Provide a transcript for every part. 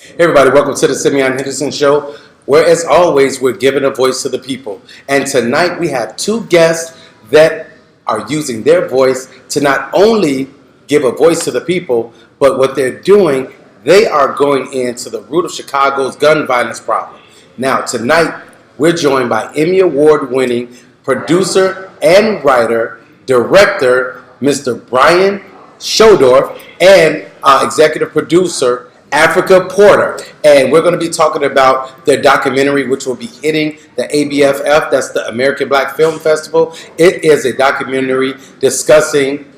Hey everybody, welcome to the Simeon Henderson Show, where as always, we're giving a voice to the people. And tonight we have two guests that are using their voice to not only give a voice to the people, but what they're doing, they are going into the root of Chicago's gun violence problem. Now tonight, we're joined by Emmy Award-winning producer and writer, director, Mr. Brian Schodorf, and executive producer, Afrika Porter, and we're going to be talking about their documentary, which will be hitting the ABFF, that's the American Black Film Festival. It is a documentary discussing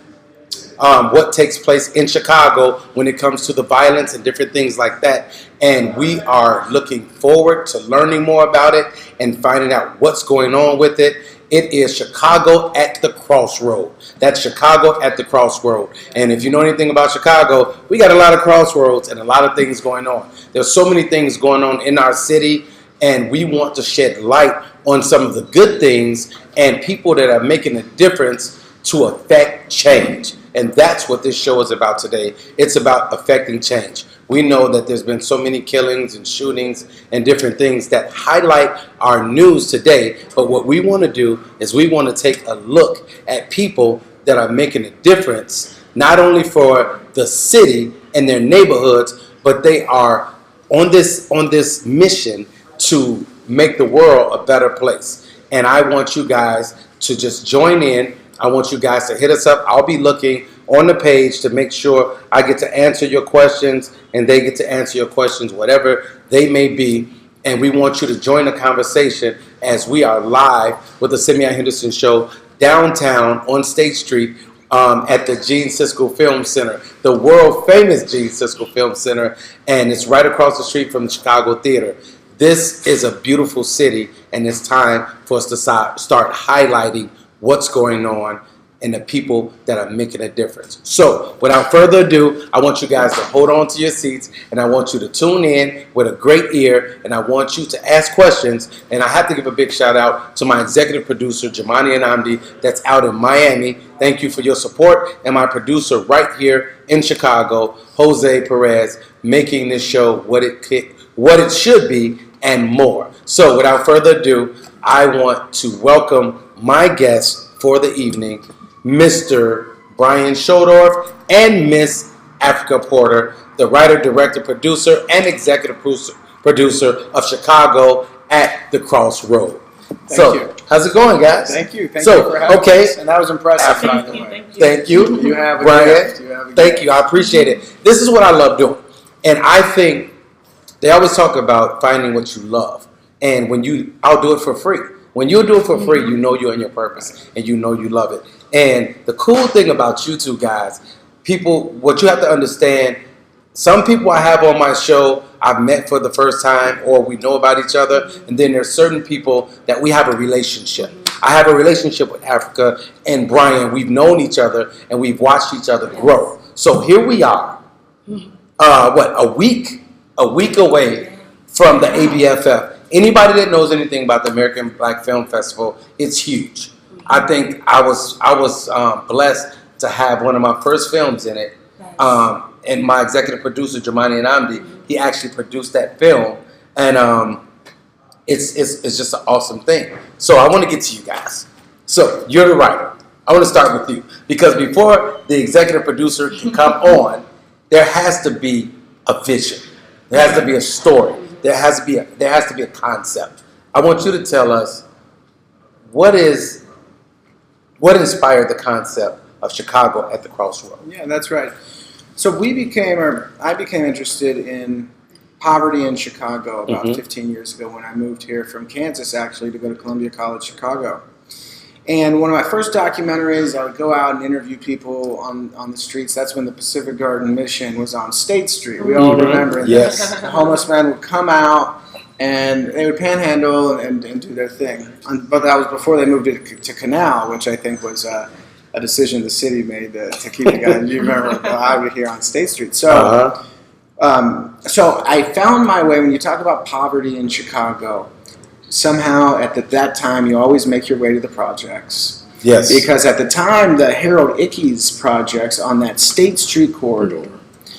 what takes place in Chicago when it comes to the violence and different things like that. And we are looking forward to learning more about it and finding out what's going on with it. It is Chicago at the Crossroad. That's Chicago at the Crossroad. And if you know anything about Chicago, we got a lot of crossroads and a lot of things going on. There's so many things going on in our city, and we want to shed light on some of the good things and people that are making a difference to affect change. And that's what this show is about today. It's about affecting change. We know that there's been so many killings and shootings and different things that highlight our news today. But what we want to do is we want to take a look at people that are making a difference, not only for the city and their neighborhoods, but they are on this mission to make the world a better place. And I want you guys to just join in. I want you guys to hit us up. I'll be looking on the page to make sure I get to answer your questions and they get to answer your questions, whatever they may be. And we want you to join the conversation as we are live with the Simeon Henderson Show downtown on State Street at the Gene Siskel Film Center, the world famous Gene Siskel Film Center, and it's right across the street from the Chicago Theater. This is a beautiful city, and it's time for us to start highlighting what's going on and the people that are making a difference. So, without further ado, I want you guys to hold on to your seats, and I want you to tune in with a great ear, and I want you to ask questions. And I have to give a big shout out to my executive producer, Jamani Anamdi, that's out in Miami. Thank you for your support. And my producer right here in Chicago, Jose Perez, making this show what it should be and more. So, without further ado, I want to welcome my guest for the evening, Mr. Brian Schodorf and Miss Afrika Porter, the writer, director, producer, and executive producer of Chicago at the Crossroad. Thank you. How's it going, guys? Thank you. Thank you for having us. And that was impressive, by the way. Thank you. You have a Brian. gift. Thank you. I appreciate it. This is what I love doing. And I think they always talk about finding what you love. And I'll do it for free. When you do it for free, you know you're in your purpose and you know you love it. And the cool thing about you two guys, what you have to understand, some people I have on my show I've met for the first time or we know about each other, and then there's certain people that we have a relationship. I have a relationship with Afrika and Brian. We've known each other and we've watched each other grow. So here we are, a week away from the ABFF. Anybody that knows anything about the American Black Film Festival, it's huge. I think I was blessed to have one of my first films in it. And my executive producer, Jamani Anamdi, he actually produced that film. And it's just an awesome thing. So I want to get to you guys. So you're the writer. I want to start with you. Because before the executive producer can come on, there has to be a vision. There has to be a story. There has to be a concept. I want you to tell us what inspired the concept of Chicago at the Crossroad. Yeah, that's right. So I became interested in poverty in Chicago about 15 years ago when I moved here from Kansas, actually, to go to Columbia College, Chicago. And one of my first documentaries, I would go out and interview people on the streets. That's when the Pacific Garden Mission was on State Street. We all remember it. Yes. The homeless men would come out and they would panhandle and do their thing. But that was before they moved it to Canal, which I think was a decision the city made to keep the guy. You remember out here on State Street. So, so I found my way. When you talk about poverty in Chicago, somehow at that time you always make your way to the projects. Yes. Because at the time the Harold Ickes projects on that State Street corridor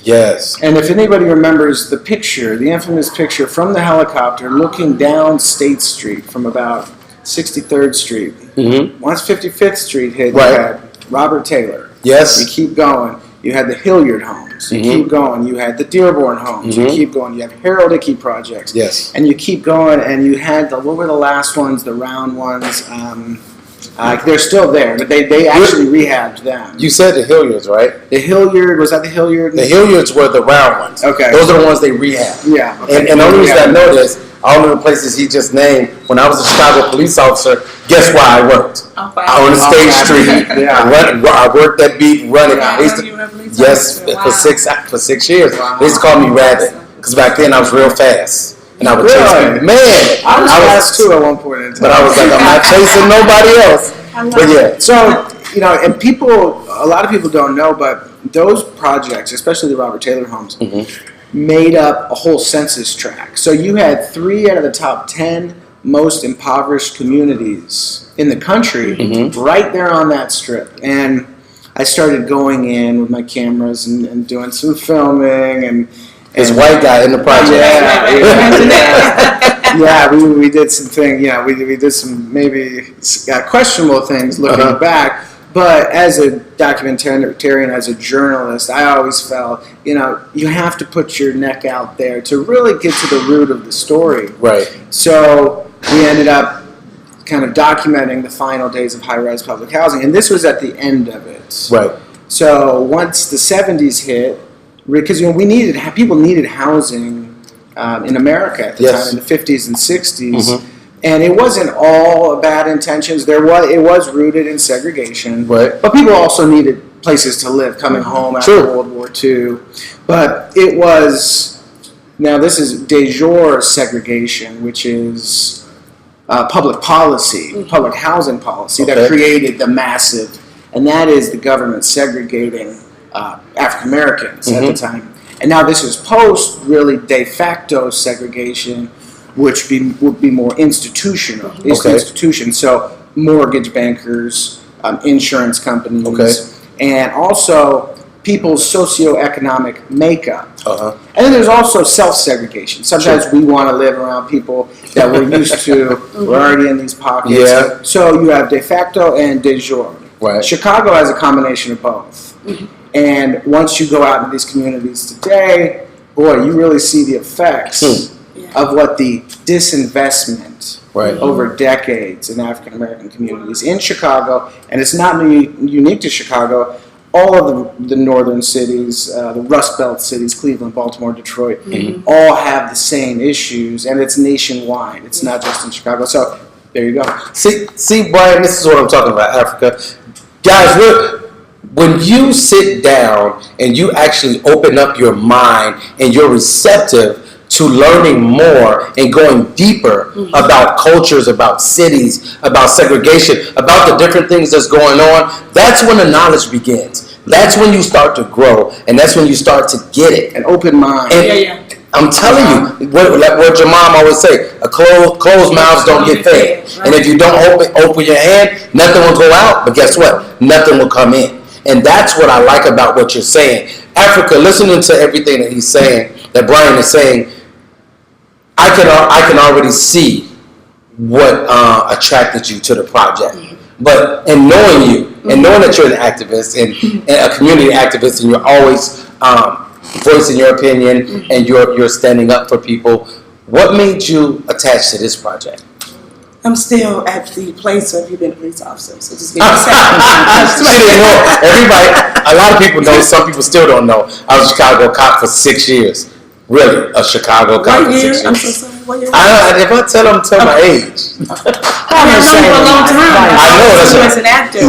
Yes. And if anybody remembers the picture, the infamous picture from the helicopter looking down State Street from about 63rd Street. Mm-hmm. Once 55th Street hit, Right. you had Robert Taylor. Yes. You keep going. You had the Hilliard homes. You Mm-hmm. keep going. You had the Dearborn homes. You Mm-hmm. keep going. You have Harold Ickey projects. Yes. And you keep going, and you had what were the last ones? The round ones. They're still there, but they actually rehabbed them. You said the Hilliards, right? The Hilliard, was that the Hilliard? The Hilliards were the round ones. Okay. Those are the ones they rehabbed. Yeah. Okay. And the only reason I know this, all of the places he just named, when I was a Chicago police officer, guess where I worked? Oh, wow. On the State Street. Yeah. I worked that beat running. Yeah. They used to- You were a police yes, officer. for 6 years. Wow. They used to call me Rabbit because back then I was real fast. And I would chase Really? people. Man, I was fast too at one point in time. But I was like, I'm not chasing nobody else. But yeah. So, and a lot of people don't know, but those projects, especially the Robert Taylor homes, made up a whole census tract. So you had 3 out of the top 10 most impoverished communities in the country right there on that strip. And I started going in with my cameras and doing some filming and This white guy in the project. Yeah, we did some things. Yeah, we did some maybe questionable things looking back. But as a documentarian, as a journalist, I always felt, you have to put your neck out there to really get to the root of the story. Right. So we ended up kind of documenting the final days of high-rise public housing, and this was at the end of it. Right. So once the 70s hit, because people needed housing in America at the time, in the 50s and 60s, and it wasn't all bad intentions. It was rooted in segregation, Right. but people also needed places to live coming home after True. World War II. But it was, now this is de jure segregation, which is public policy, public housing policy that created the massive, and that is the government segregating African Americans at the time. And now this is post really de facto segregation, which would be more institutional. Institutions, so mortgage bankers, insurance companies, and also people's socioeconomic makeup. And then there's also self-segregation. Sometimes we want to live around people that we're used to. We're already in these pockets. Yeah. So you have de facto and de jure. Right. Chicago has a combination of both. And once you go out into these communities today, boy, you really see the effects of what the disinvestment over decades in African American communities in Chicago, and it's not unique to Chicago. All of the northern cities, the Rust Belt cities, Cleveland, Baltimore, Detroit, all have the same issues, and it's nationwide. It's not just in Chicago. So there you go. See, Brian, this is what I'm talking about, Africa. Guys, when you sit down and you actually open up your mind and you're receptive to learning more and going deeper about cultures, about cities, about segregation, about the different things that's going on, that's when the knowledge begins. That's when you start to grow, and that's when you start to get it. An open mind. And I'm telling you, what your mom always say, closed mouths don't get fed. And if you don't open your hand, nothing will go out, but guess what? Nothing will come in. And that's what I like about what you're saying. Africa, listening to everything that he's saying, that Brian is saying, I can already see what attracted you to the project. But in knowing you, and knowing that you're an activist and a community activist, and you're always voicing your opinion and you're standing up for people, what made you attached to this project? I'm still at the place of you being a police officer, so just give me a Everybody, a lot of people know, some people still don't know. I was a Chicago cop for 6 years. Really, a Chicago cop for 6 years. I'm so sorry. What year? If I tell them, tell my age. I've known you for a long time. I know, that's you right. as an actor. So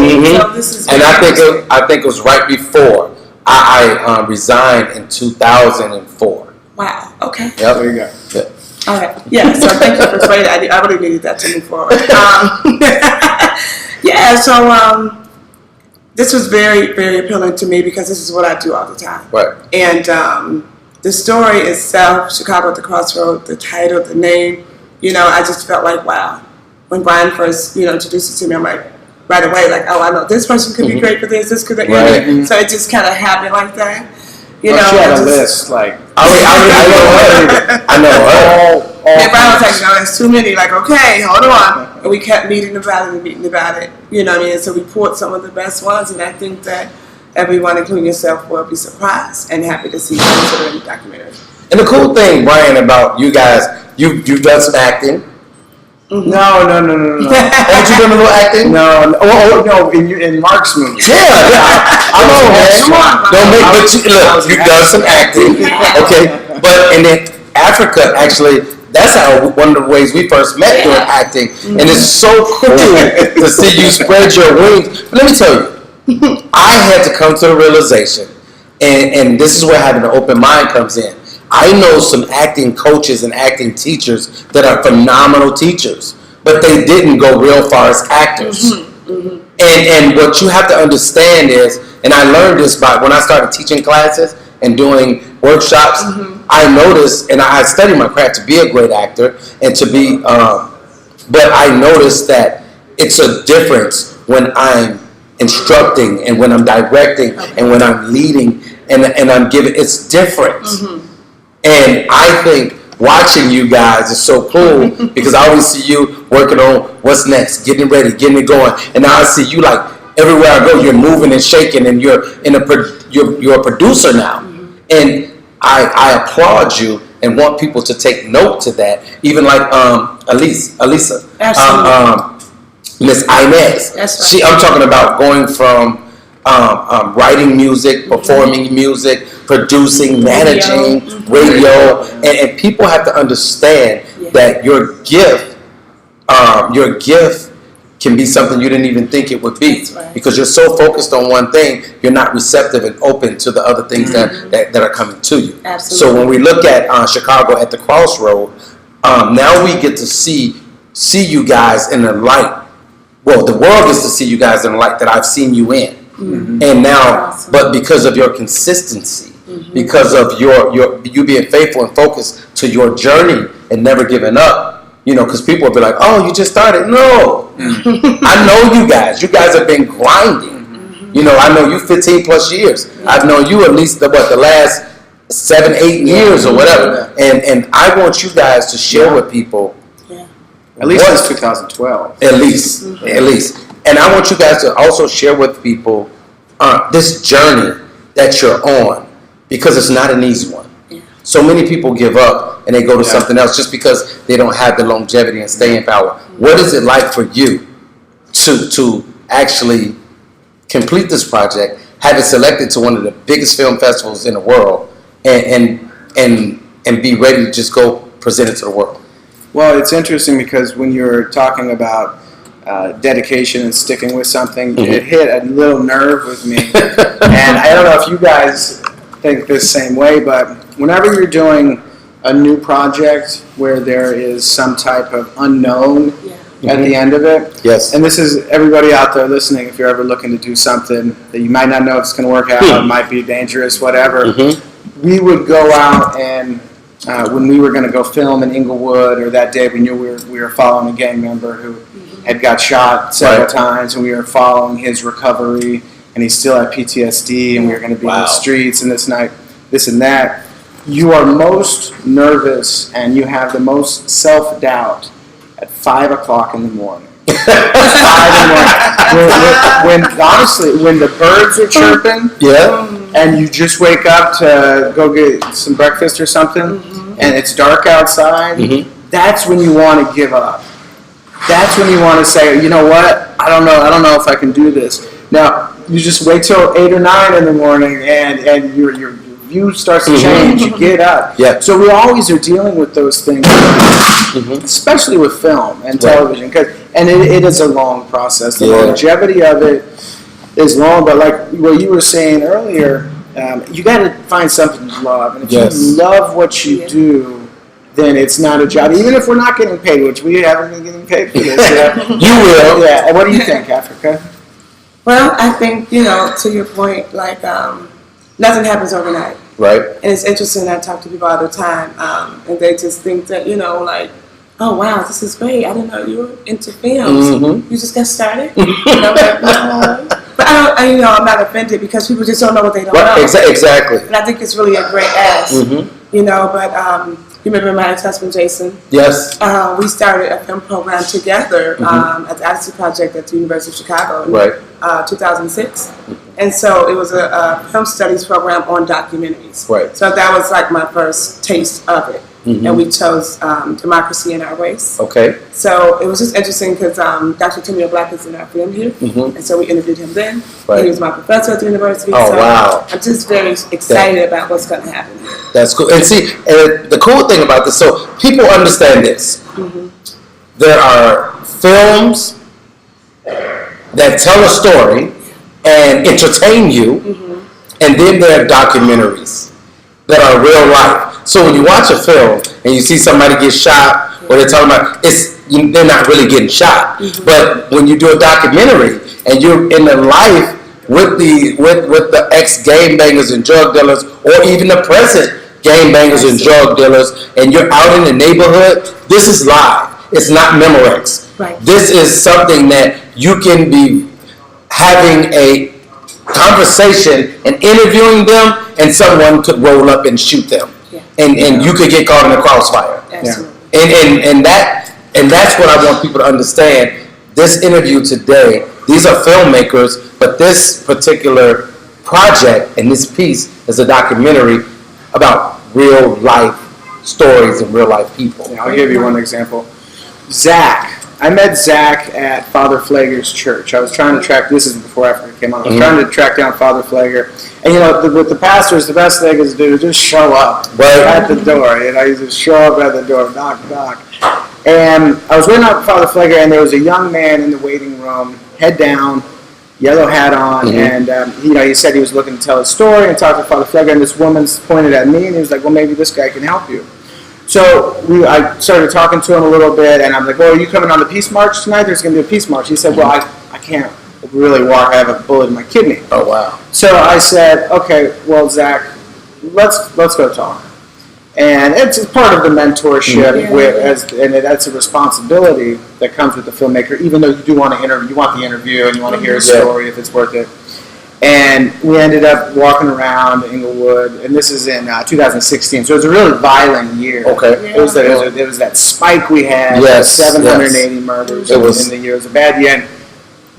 this is And I think it was right before I resigned in 2004. Wow. Okay. Yep. There you go. Yeah. All right. Yeah. So thank you for explaining. I really needed that to move forward. So this was very, very appealing to me because this is what I do all the time. Right. And the story itself, Chicago at the Crossroad, the title, the name, I just felt like, wow. When Brian first, introduced it to me, I'm like, right away, like, oh, I know this person could be great for this could be. Right. So it just kind of happened like that. You know, she had a just, list like. I know her. And Brian was like, no, that's too many. Like, okay, hold on. And we kept meeting about it. You know what I mean? So we poured some of the best ones, and I think that everyone, including yourself, will be surprised and happy to see you in the documentary. And the cool thing, Brian, about you guys, you've done some acting. Mm-hmm. No. Haven't you done a little acting? No. In Mark's movie. Yeah. I'm on, man. Come on. Don't make, but look, you've done some acting. Okay. But in Africa, actually, that's how one of the ways we first met doing acting. Mm-hmm. And it's so cool to see you spread your wings. But let me tell you, I had to come to the realization, and this is where having an open mind comes in. I know some acting coaches and acting teachers that are phenomenal teachers, but they didn't go real far as actors. Mm-hmm. Mm-hmm. And what you have to understand is, and I learned this by when I started teaching classes and doing workshops, mm-hmm. I noticed, and I studied my craft to be a great actor and to be, but I noticed that it's a difference when I'm instructing and when I'm directing and when I'm leading and I'm giving, it's different. Mm-hmm. And I think watching you guys is so cool because I always see you working on what's next, getting ready, getting it going. And now I see you like everywhere I go, you're moving and shaking, and you're a producer now. Mm-hmm. And I applaud you and want people to take note to that. Even like Elisa, Miss Inez. That's right. I'm talking about going from writing music, performing music, producing, managing, radio, and people have to understand that your gift can be something you didn't even think it would be, because you're so focused on one thing, you're not receptive and open to the other things that are coming to you. Absolutely. So when we look at Chicago at the Crossroad, now we get to see you guys in the light. Well, the world gets to see you guys in the light that I've seen you in. Mm-hmm. And now, but because of your consistency, mm-hmm. because of you being faithful and focused to your journey and never giving up, because people will be like, "Oh, you just started." No, mm-hmm. I know you guys. You guys have been grinding. Mm-hmm. I know you 15 plus years. Mm-hmm. I've known you at least the last 7-8 years or whatever. And I want you guys to share with people. Yeah. At least since 2012. At least. And I want you guys to also share with people this journey that you're on, because it's not an easy one. Yeah. So many people give up and they go to something else just because they don't have the longevity and staying power. Mm-hmm. What is it like for you to actually complete this project, have it selected to one of the biggest film festivals in the world, and be ready to just go present it to the world? Well, it's interesting because when you're talking about dedication and sticking with something, mm-hmm. it hit a little nerve with me. And I don't know if you guys think the same way, but whenever you're doing a new project where there is some type of unknown at the end of it, yes. And this is everybody out there listening, if you're ever looking to do something that you might not know if it's going to work out, it might be dangerous, whatever, mm-hmm. we would go out and when we were going to go film in Inglewood, or that day we knew we were following a gang member who had got shot several times, and we were following his recovery, and he still had PTSD, and we were going to be in the streets and this and that. You are most nervous and you have the most self-doubt at 5 o'clock in the morning. 5 in the morning. Honestly, when the birds are chirping, and you just wake up to go get some breakfast or something, and it's dark outside, that's when you want to give up. That's when you want to say, you know what? I don't know if I can do this. Now, you just wait till 8 or 9 in the morning, and your view starts to change. You get up. Yeah. So we always are dealing with those things, especially with film and television, and it is a long process. The longevity of it is long, but like what you were saying earlier, you got to find something you love, and if you love what you do, then it's not a job. Even if we're not getting paid, which we haven't been getting paid for this. You will. Yeah. And what do you think, Afrika? Well, I think, to your point, like nothing happens overnight. Right. And it's interesting, I talk to people all the time, and they just think that, like, oh, wow, this is great. I didn't know you were into films. Mm-hmm. You just got started? And I'm like, no. But I'm not offended because people just don't know what they don't Right, know. exactly. And I think it's really a great ask. But you remember my ex-husband Jason? Yes. We started a film program together at the Odyssey Project at the University of Chicago in 2006. And so it was a film studies program on documentaries. Right. So that was like my first taste of it. And we chose Democracy in Our Race. Okay. So it was just interesting because Dr. Timmy Black is in our film here. And so we interviewed him then. Right. He was my professor at the university. Oh, so wow. I'm just very excited about what's going to happen here. That's cool. And see, the cool thing about this, so people understand this. There are films that tell a story and entertain you, and then there are documentaries that are real life. So when you watch a film and you see somebody get shot, or they're talking about they're not really getting shot. But when you do a documentary and you're in the life with the ex gangbangers and drug dealers, or even the present gangbangers and drug dealers, and you're out in the neighborhood, this is live. It's not Memorex. Right. This is something that you can be having a conversation and interviewing them, and someone could roll up and shoot them. And you could get caught in a crossfire. Absolutely. And that's what I want people to understand. This interview today, these are filmmakers, but this particular project and this piece is a documentary about real life stories and real life people. I'll give you one example. Zach. I met Zach at Father Flager's church. I was trying to track, this is before Afrika came on, I was trying to track down Father Flager. And with the pastors, the best thing is to do is just show up at the door. You just show up at the door, knock, knock. And I was waiting out for Father Flager, and there was a young man in the waiting room, head down, yellow hat on, and he said he was looking to tell his story and talk to Father Flager, and this woman pointed at me, and he was like, well, maybe this guy can help you. So I started talking to him a little bit, and I'm like, well, are you coming on the Peace March tonight? There's going to be a Peace March. He said, well, I can't really walk. I have a bullet in my kidney. Oh, wow. So I said, okay, well, Zach, let's go talk. And it's part of the mentorship, and that's a responsibility that comes with the filmmaker, even though you do want to you want the interview, and you want to hear a story if it's worth it. And we ended up walking around Inglewood, and this is in 2016, so it was a really violent year. Okay. It was that spike we had, 780 murders in the year. It was a bad year.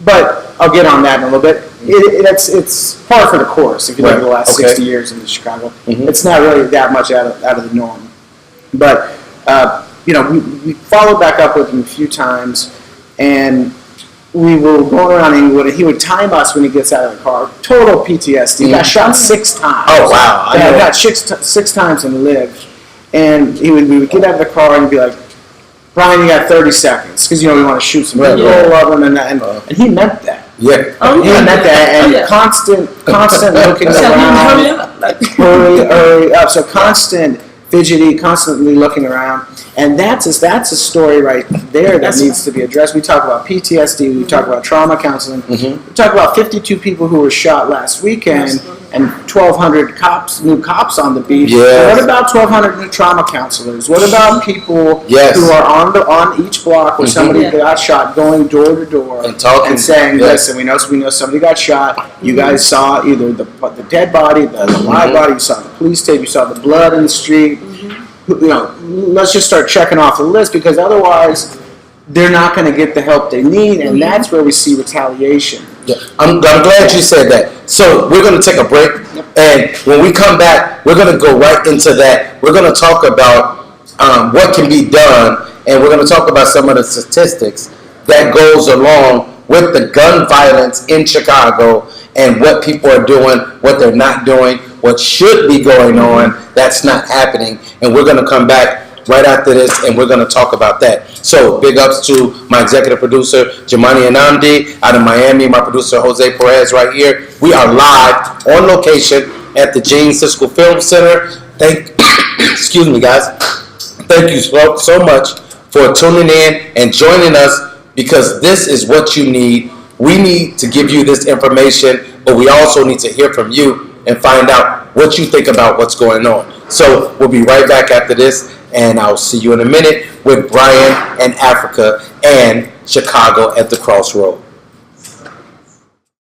But I'll get on that in a little bit. It's par for the course if you look at the last 60 years in Chicago. It's not really that much out of the norm. But, we followed back up with him a few times, and we were going around Inglewood, and he would time us when he gets out of the car. Total PTSD. He got shot 6 times. Oh, wow. I got six times and lived. And we would get out of the car and be like, Brian, you got 30 seconds. Because, we want to shoot some people, love him, and he meant that. Yeah. Oh, he meant that. And constant looking around. Hurry up. So constant fidgety, constantly looking around. And that's a story right there that needs to be addressed. We talk about PTSD, we talk about trauma counseling, we talk about 52 people who were shot last weekend, and 1,200 new cops on the beat. Yes. What about 1,200 new trauma counselors? What about people who are on each block where somebody got shot, going door to door and talking and saying, listen, we know somebody got shot. You guys saw either the dead body, the live body, you saw the police tape, you saw the blood in the street. Let's just start checking off the list, because otherwise they're not going to get the help they need, and that's where we see retaliation. Yeah. I'm glad you said that. So we're going to take a break, and when we come back, we're going to go right into that. We're going to talk about what can be done, and we're going to talk about some of the statistics that goes along with the gun violence in Chicago, and what people are doing, what they're not doing, what should be going on that's not happening. And we're going to come back right after this, and we're going to talk about that. So big ups to my executive producer, Jamani Anamdi, out of Miami, my producer, Jose Perez, right here. We are live on location at the Gene Siskel Film Center. Excuse me, guys. Thank you so much for tuning in and joining us, because this is what you need. We need to give you this information, but we also need to hear from you and find out what you think about what's going on. So we'll be right back after this, and I'll see you in a minute with Brian and Afrika and Chicago at the Crossroad.